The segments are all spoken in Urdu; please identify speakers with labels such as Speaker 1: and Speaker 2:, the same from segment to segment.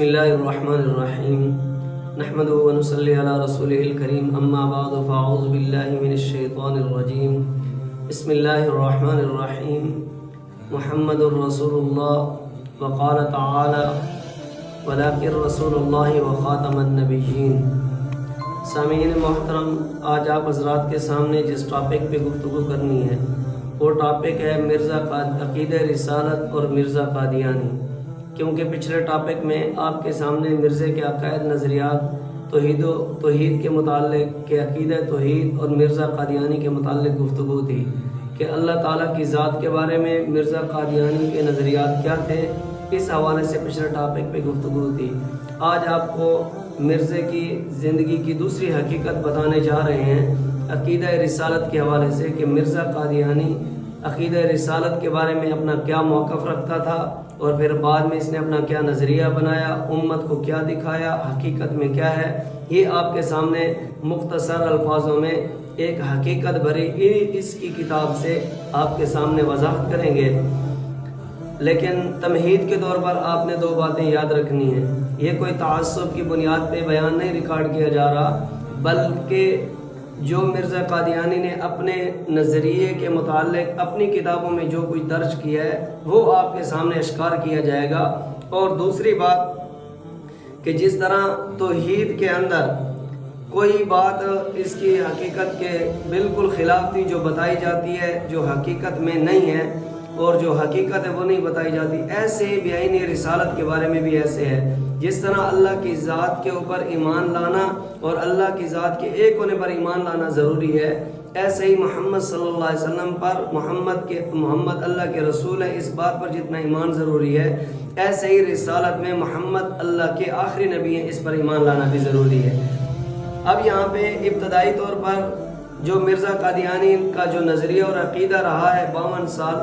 Speaker 1: بسم اللہ الرحمن الرحیم نحمدہ و نصلی علی رسولہ الکریم اما بعد فاعوذ باللہ من الشیطان الرجیم بسم اللہ الرحمن الرحیم محمد رسول اللہ وقال تعالی ولکن رسول اللہ وخاتم النبیین۔ سامعین محترم، آج آپ حضرات کے سامنے جس ٹاپک پہ گفتگو کرنی ہے وہ ٹاپک ہے عقیدہ رسالت اور مرزا قادیانی۔ کیونکہ پچھلے ٹاپک میں آپ کے سامنے مرزے کے عقائد، نظریات، توحید کے متعلق کہ عقیدہ توحید اور مرزا قادیانی کے متعلق گفتگو تھی کہ اللہ تعالیٰ کی ذات کے بارے میں مرزا قادیانی کے نظریات کیا تھے، اس حوالے سے پچھلے ٹاپک پہ گفتگو تھی۔ آج آپ کو مرزے کی زندگی کی دوسری حقیقت بتانے جا رہے ہیں عقیدہ رسالت کے حوالے سے کہ مرزا قادیانی عقیدہ رسالت کے بارے میں اپنا کیا موقف رکھتا تھا اور پھر بعد میں اس نے اپنا کیا نظریہ بنایا، امت کو کیا دکھایا، حقیقت میں کیا ہے، یہ آپ کے سامنے مختصر الفاظوں میں ایک حقیقت بھری اس کی کتاب سے آپ کے سامنے وضاحت کریں گے۔ لیکن تمہید کے طور پر آپ نے دو باتیں یاد رکھنی ہیں۔ یہ کوئی تعصب کی بنیاد پہ بیان نہیں ریکارڈ کیا جا رہا، بلکہ جو مرزا قادیانی نے اپنے نظریے کے متعلق اپنی کتابوں میں جو کچھ درج کیا ہے وہ آپ کے سامنے اشکار کیا جائے گا۔ اور دوسری بات کہ جس طرح توحید کے اندر کوئی بات اس کی حقیقت کے بالکل خلاف تھی جو بتائی جاتی ہے، جو حقیقت میں نہیں ہے، اور جو حقیقت ہے وہ نہیں بتائی جاتی، ایسے بیان رسالت کے بارے میں بھی ایسے ہے۔ جس طرح اللہ کی ذات کے اوپر ایمان لانا اور اللہ کی ذات کے ایک ہونے پر ایمان لانا ضروری ہے، ایسے ہی محمد صلی اللہ علیہ وسلم پر محمد اللہ کے رسول ہے اس بات پر جتنا ایمان ضروری ہے، ایسے ہی رسالت میں محمد اللہ کے آخری نبی ہیں اس پر ایمان لانا بھی ضروری ہے۔ اب یہاں پہ ابتدائی طور پر جو مرزا قادیانی کا جو نظریہ اور عقیدہ رہا ہے 52 سال،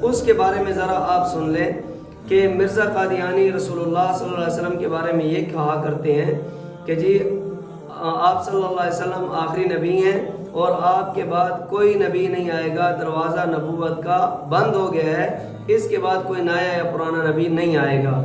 Speaker 1: اس کے بارے میں ذرا آپ سن لیں کہ مرزا قادیانی رسول اللہ صلی اللہ علیہ وسلم کے بارے میں یہ کہا کرتے ہیں کہ جی آپ صلی اللہ علیہ وسلم آخری نبی ہیں اور آپ کے بعد کوئی نبی نہیں آئے گا، دروازہ نبوت کا بند ہو گیا ہے، اس کے بعد کوئی نیا یا پرانا نبی نہیں آئے گا۔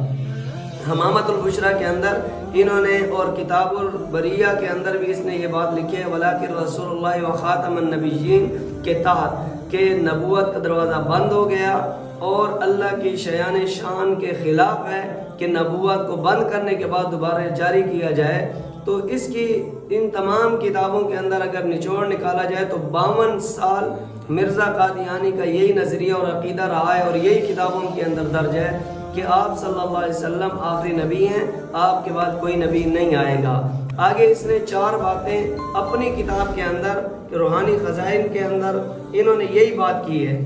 Speaker 1: حمامۃ البشرا کے اندر انہوں نے اور کتاب البریہ کے اندر بھی اس نے یہ بات لکھی ہے وَلَٰكِن رسول اللہ وخاتم النبیین کے تحت کہ نبوت کا دروازہ بند ہو گیا اور اللہ کی شیان شان کے خلاف ہے کہ نبوت کو بند کرنے کے بعد دوبارہ جاری کیا جائے۔ تو اس کی ان تمام کتابوں کے اندر اگر نچوڑ نکالا جائے تو 52 سال مرزا قادیانی کا یہی نظریہ اور عقیدہ رہا ہے اور یہی کتابوں کے اندر درج ہے کہ آپ صلی اللہ علیہ وسلم آخری نبی ہیں، آپ کے بعد کوئی نبی نہیں آئے گا۔ آگے اس نے 4 باتیں اپنی کتاب کے اندر روحانی خزائن کے اندر انہوں نے یہی بات کی ہے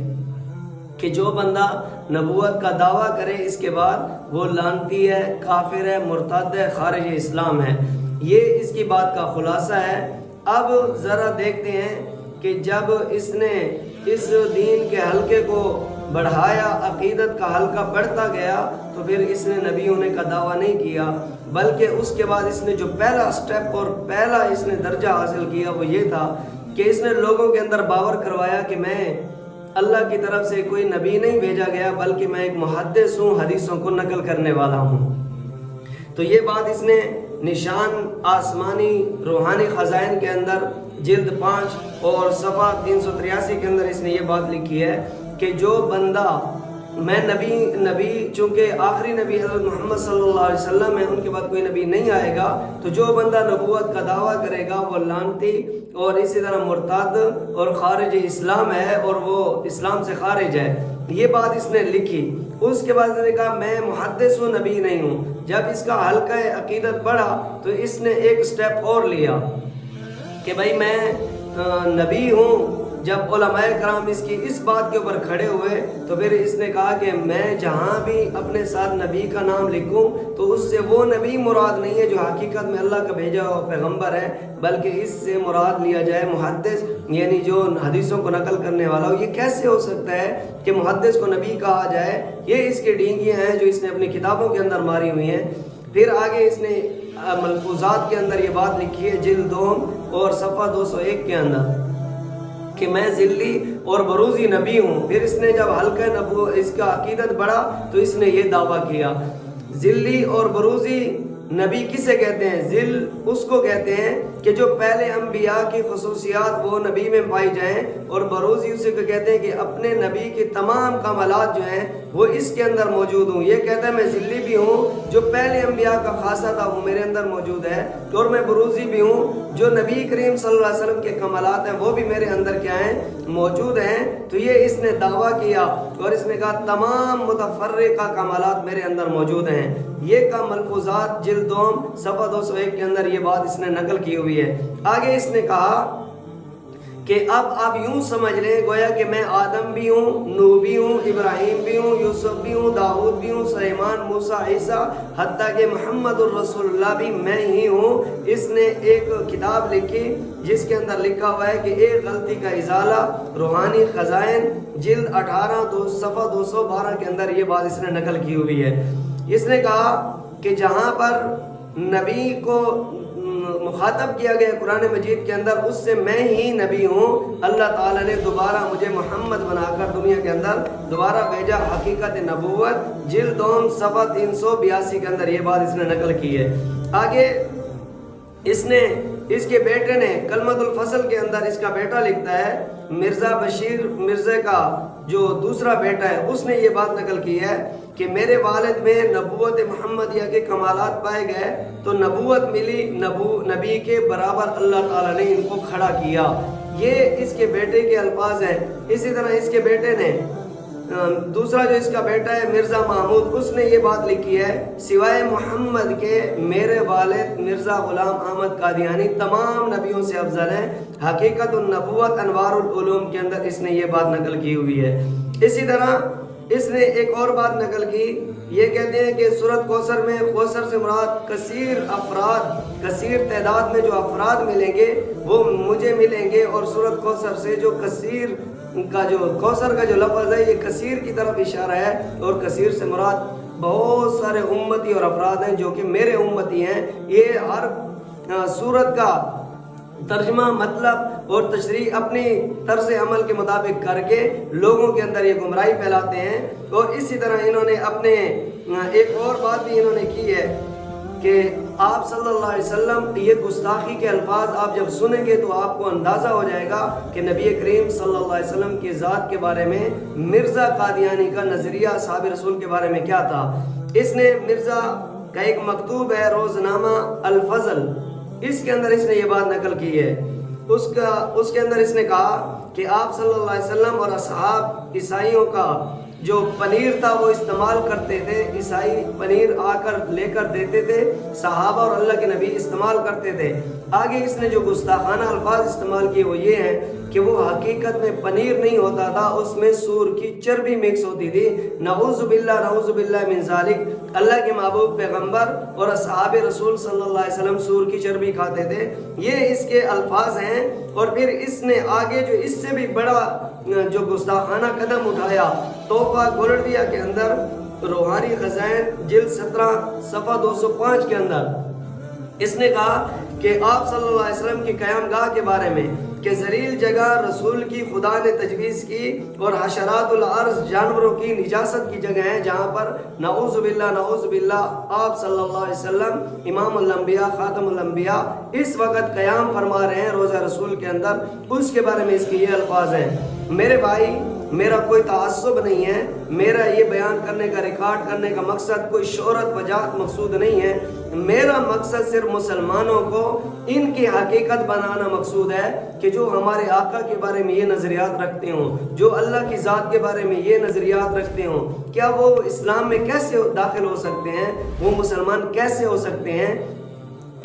Speaker 1: کہ جو بندہ نبوت کا دعویٰ کرے اس کے بعد وہ لعنتی ہے، کافر ہے، مرتد ہے، خارج اسلام ہے۔ یہ اس کی بات کا خلاصہ ہے۔ اب ذرا دیکھتے ہیں کہ جب اس نے اس دین کے حلقے کو بڑھایا، عقیدت کا حلقہ بڑھتا گیا، تو پھر اس نے نبی ہونے کا دعویٰ نہیں کیا، بلکہ اس کے بعد اس نے جو پہلا سٹیپ اور پہلا اس نے درجہ حاصل کیا وہ یہ تھا کہ اس نے لوگوں کے اندر باور کروایا کہ میں اللہ کی طرف سے کوئی نبی نہیں بھیجا گیا بلکہ میں ایک محدث ہوں، حدیثوں کو نقل کرنے والا ہوں۔ تو یہ بات اس نے نشان آسمانی روحانی خزائن کے اندر جلد 5 اور صفحہ 383 کے اندر اس نے یہ بات لکھی ہے کہ جو بندہ میں نبی چونکہ آخری نبی حضرت محمد صلی اللہ علیہ وسلم ہے، ان کے بعد کوئی نبی نہیں آئے گا، تو جو بندہ نبوت کا دعویٰ کرے گا وہ لعنتی اور اسی طرح مرتد اور خارج اسلام ہے اور وہ اسلام سے خارج ہے۔ یہ بات اس نے لکھی۔ اس کے بعد اس نے کہا میں محدث ہوں، نبی نہیں ہوں۔ جب اس کا حلقہ عقیدت بڑھا تو اس نے ایک سٹیپ اور لیا کہ بھائی میں نبی ہوں۔ جب علماء کرام اس کی اس بات کے اوپر کھڑے ہوئے تو پھر اس نے کہا کہ میں جہاں بھی اپنے ساتھ نبی کا نام لکھوں تو اس سے وہ نبی مراد نہیں ہے جو حقیقت میں اللہ کا بھیجا ہوا پیغمبر ہے، بلکہ اس سے مراد لیا جائے محدث، یعنی جو حدیثوں کو نقل کرنے والا ہو۔ یہ کیسے ہو سکتا ہے کہ محدث کو نبی کہا جائے؟ یہ اس کی ڈینگیاں ہیں جو اس نے اپنی کتابوں کے اندر ماری ہوئی ہیں۔ پھر آگے اس نے ملفوظات کے اندر یہ بات لکھی ہے جلد 2 اور صفحہ 201 کے اندر کہ میں ذلی اور بروزی نبی ہوں۔ پھر اس نے جب حلقہ اس کا عقیدت بڑھا تو اس نے یہ دعویٰ کیا ذلی اور بروزی نبی کسے کہتے ہیں؟ ذل اس کو کہتے ہیں کہ جو پہلے انبیاء کی خصوصیات وہ نبی میں پائی جائیں، اور بروزی اسے کو کہتے ہیں کہ اپنے نبی کے تمام کمالات جو ہیں وہ اس کے اندر موجود ہوں۔ یہ کہتا ہے میں ذلی بھی ہوں، جو پہلے انبیاء کا خاصہ تھا وہ میرے اندر موجود ہے، اور میں بروزی بھی ہوں، جو نبی کریم صلی اللہ علیہ وسلم کے کمالات ہیں وہ بھی میرے اندر کیا ہیں؟ موجود ہیں۔ تو یہ اس نے دعویٰ کیا اور اس نے کہا تمام متفرقہ کمالات میرے اندر موجود ہیں۔ یہ کا ملفوظات جلد دوم صفحہ 201 کے اندر یہ بات اس نے نقل کی ہوئی ہے۔ آگے اس نے کہا کہ اب آپ یوں سمجھ لیں گویا کہ میں آدم بھی ہوں، نوح بھی ہوں، ابراہیم بھی ہوں، یوسف بھی ہوں، داؤد بھی ہوں، سلیمان، موسیٰ، عیسیٰ، حتیٰ کہ محمد الرسول اللہ بھی میں ہی ہوں۔ اس نے ایک کتاب لکھی جس کے اندر لکھا ہوا ہے کہ ایک غلطی کا ازالہ، روحانی خزائن، جلد 18 صفحہ 212 کے اندر یہ بات اس نے نقل کی ہوئی ہے۔ اس نے کہا کہ جہاں پر نبی کو مخاطب کیا گیا قرآن مجید کے اندر، اس سے میں ہی نبی ہوں، اللہ تعالیٰ نے دوبارہ مجھے محمد بنا کر دنیا کے اندر دوبارہ بھیجا۔ حقیقت نبوت جلد دوم صفحہ 382 کے اندر یہ بات اس نے نقل کی ہے۔ آگے اس کے بیٹے نے کلمۃ الفصل کے اندر اس کا بیٹا لکھتا ہے، مرزا بشیر مرزا کا جو دوسرا بیٹا ہے، اس نے یہ بات نقل کی ہے کہ میرے والد میں نبوت محمدیہ کے کمالات پائے گئے تو نبوت ملی، نبی کے برابر اللہ تعالیٰ نے ان کو کھڑا کیا۔ یہ اس کے بیٹے کے الفاظ ہیں۔ اسی طرح اس کے بیٹے نے دوسرا جو اس کا بیٹا ہے مرزا محمود، اس نے یہ بات لکھی ہے سوائے محمد کے میرے والد مرزا غلام احمد قادیانی تمام نبیوں سے افضل ہیں۔ حقیقت النبوت انوار العلوم کے اندر اس نے یہ بات نقل کی ہوئی ہے۔ اسی طرح اس نے ایک اور بات نقل کی، یہ کہتے ہیں کہ سورۃ کوثر میں کوثر سے مراد کثیر تعداد میں جو افراد ملیں گے وہ مجھے ملیں گے، اور سورۃ کوثر سے جو کوثر کا جو لفظ ہے یہ کثیر کی طرف اشارہ ہے، اور کثیر سے مراد بہت سارے امتی اور افراد ہیں جو کہ میرے امتی ہیں۔ یہ ہر سورت کا ترجمہ مطلب اور تشریح اپنی طرز عمل کے مطابق کر کے لوگوں کے اندر یہ گمراہی پھیلاتے ہیں۔ اور اسی طرح انہوں نے اپنے ایک اور بات بھی انہوں نے کی ہے کہ آپ صلی اللہ علیہ وسلم یہ گستاخی کے الفاظ آپ جب سنیں گے تو آپ کو اندازہ ہو جائے گا کہ نبی کریم صلی اللہ علیہ وسلم کی ذات کے بارے میں مرزا قادیانی کا نظریہ صحابہ رسول کے بارے میں کیا تھا۔ اس نے مرزا کا ایک مکتوب ہے روزنامہ الفضل، اس کے اندر اس نے یہ بات نقل کی ہے۔ اس کے اندر اس نے کہا کہ آپ صلی اللہ علیہ وسلم اور اصحاب عیسائیوں کا جو پنیر تھا وہ استعمال کرتے تھے، عیسائی پنیر آ کر لے کر دیتے تھے، صحابہ اور اللہ کے نبی استعمال کرتے تھے۔ آگے اس نے جو گستاخانہ الفاظ استعمال کیے وہ یہ ہیں کہ وہ حقیقت میں پنیر نہیں ہوتا تھا، اس میں سور کی چربی مکس ہوتی تھی۔ نعوذ باللہ من ذالک، اللہ کے محبوب پیغمبر اور اصحاب رسول صلی اللہ علیہ وسلم سور کی چربی کھاتے تھے۔ یہ اس کے الفاظ ہیں۔ اور پھر اس نے آگے جو اس سے بھی بڑا جو گستاخانہ قدم اٹھایا، تحفہ گولڈیا کے اندر روحانی خزائن جلد 17 صفحہ 205 کے اندر اس نے کہا کہ آپ صلی اللہ علیہ وسلم کی قیام گاہ کے بارے میں کہ ذلیل جگہ رسول کی خدا نے تجویز کی، اور حشرات الارض جانوروں کی نجاست کی جگہ ہیں جہاں پر نعوذ باللہ آپ صلی اللہ علیہ وسلم امام الانبیاء خاتم الانبیاء اس وقت قیام فرما رہے ہیں روزہ رسول کے اندر، اس کے بارے میں اس کے یہ الفاظ ہیں۔ میرے بھائی، میرا کوئی تعصب نہیں ہے، میرا یہ بیان کرنے کا ریکارڈ کرنے کا مقصد کوئی شہرت وجاہت مقصود نہیں ہے، میرا مقصد صرف مسلمانوں کو ان کی حقیقت بنانا مقصود ہے کہ جو ہمارے آقا کے بارے میں یہ نظریات رکھتے ہوں، جو اللہ کی ذات کے بارے میں یہ نظریات رکھتے ہوں، کیا وہ اسلام میں کیسے داخل ہو سکتے ہیں، وہ مسلمان کیسے ہو سکتے ہیں۔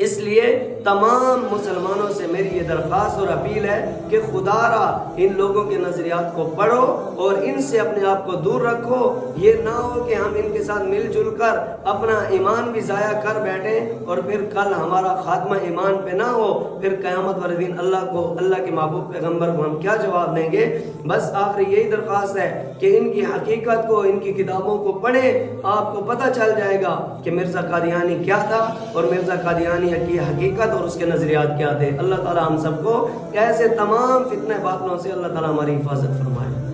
Speaker 1: اس لیے تمام مسلمانوں سے میری یہ درخواست اور اپیل ہے کہ خدا را ان لوگوں کے نظریات کو پڑھو اور ان سے اپنے آپ کو دور رکھو۔ یہ نہ ہو کہ ہم ان کے ساتھ مل جل کر اپنا ایمان بھی ضائع کر بیٹھیں اور پھر کل ہمارا خاتمہ ایمان پہ نہ ہو، پھر قیامت والے دن اللہ کے محبوب پیغمبر کو ہم کیا جواب دیں گے۔ بس آخری یہی درخواست ہے کہ ان کی حقیقت کو، ان کی کتابوں کو پڑھیں، آپ کو پتہ چل جائے گا کہ مرزا قادیانی کیا تھا اور مرزا قادیانی کی حقیقت اور اس کے نظریات کیا تھے۔ اللہ تعالی ہم سب کو ایسے تمام فتنہ باطلوں سے اللہ تعالی ہماری حفاظت فرمائے۔